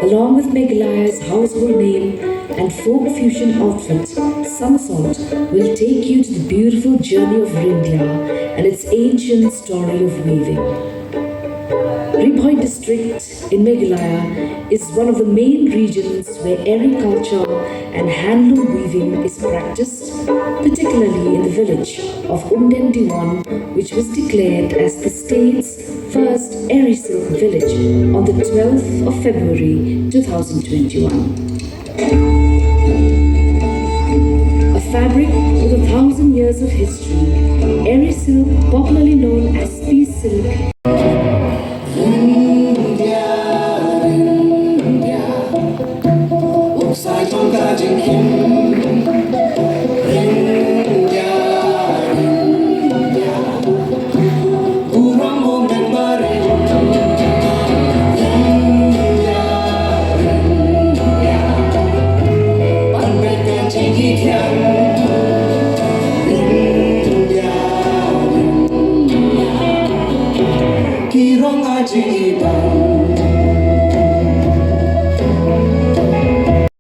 Along with Meghalaya's household name and folk fusion outfit, Somersault will take you to the beautiful journey of Ryndia and its ancient story of weaving. Ri Bhoi district in Meghalaya is one of the main regions where agriculture and handloom weaving is practiced, particularly in the village of Unden Diwan, which was declared as the state's first Eri silk village on the 12th of February 2021. A fabric with 1,000 years of history, Eri silk, popularly known as peace silk, ksai jong jingim. Ryndia, Ryndia, urang mong nagbarin. Ryndia, Ryndia, panbeka jingim. Ryndia, Ryndia, kirong aji ibang.